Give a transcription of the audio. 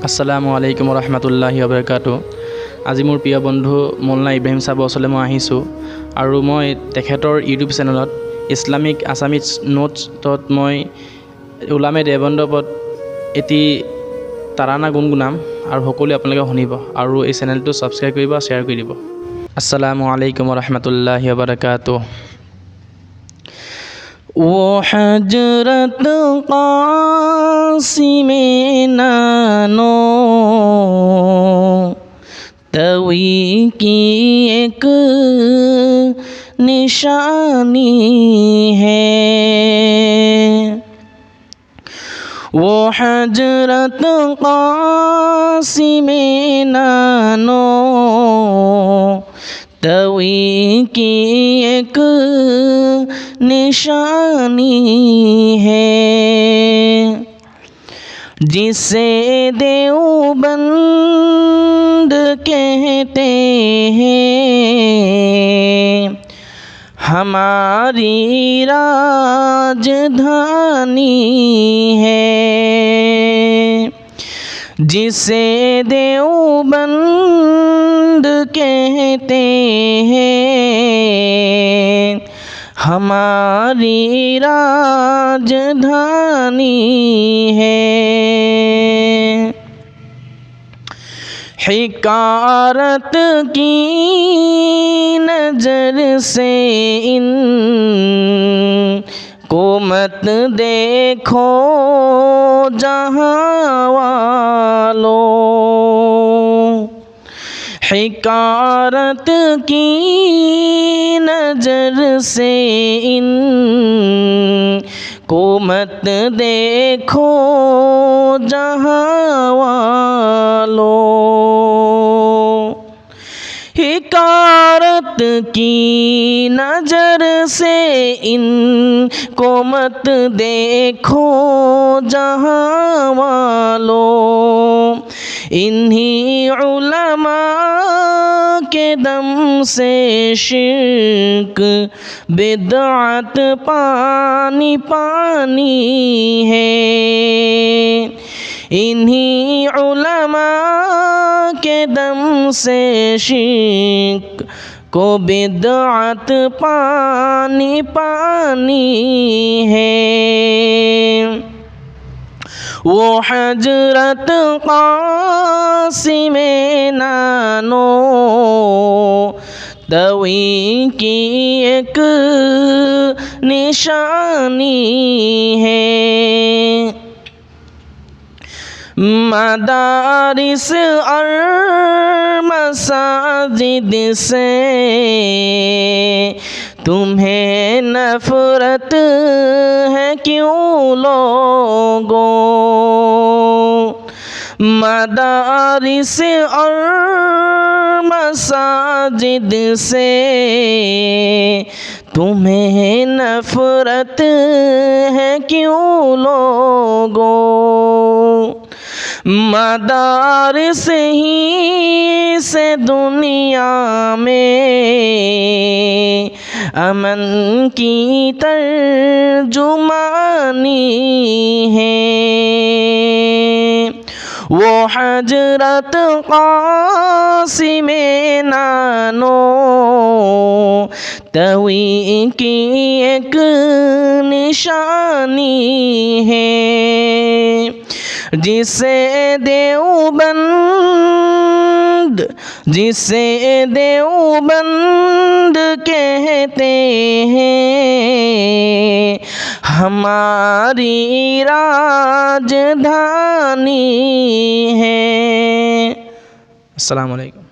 আসসালামু আলাইকুম ৰহমতুল্লাহি ওবৰকাতুহ। আজি মোৰ প্ৰিয় বন্ধু মোল্লা ইব্ৰাহিম চাহাবৰ ওচৰলৈ মই আহিছোঁ আৰু মই তেখেতৰ ইউটিউব চেনেলত ইছলামিক আছামিজ নোটছত মই উলামে দেওবন্দৰ ওপৰত এটি তাৰানা গুণগুণাম আৰু সকলোৱে আপোনালোকে শুনিব আৰু এই চেনেলটো ছাবস্ক্ৰাইব কৰিব, শ্বেয়াৰ কৰি দিব। আসসালামু আলাইকুম ৰহমতুল্লাহি ওবৰকাতুহ। وہ حضرت قاسم نانو توی کی ایک نشانی ہے، وہ حضرت قاسم نانو توی کی ایک نشانی ہے، جسے دیوبند کہتے ہیں، ہماری راجدھانی ہے، جسے دیوبند کہتے ہیں، ہماری راجدھانی ہے۔ حکارت کی نظر سے ان کو مت دیکھو جہاں والوں، حکارت کی نظر سے ان کو مت دیکھو جہاں والوں، حکارت کی نظر سے ان کو مت دیکھو جہاں والوں، انہی علماء کے دم سے شرک بدعت پانی پانی ہے، انہی علماء کے دم سے شرک کو بدعت پانی پانی ہے، وہ حضرت قاسم نانو توی کی ایک نشانی ہے، مدارس اور مساجد سے تمہیں نفرت ہے کیوں لوگوں، مدارس اور مساجد سے تمہیں نفرت ہے کیوں لوگوں، مدارس ہی سے دنیا میں امن کی ترجمانی ہے، وہ حضرت قاسم نانو توی کی ایک نشانی ہے، جسے دیوبند کہتے ہیں، ہماری راجدھانی ہے۔ السلام علیکم۔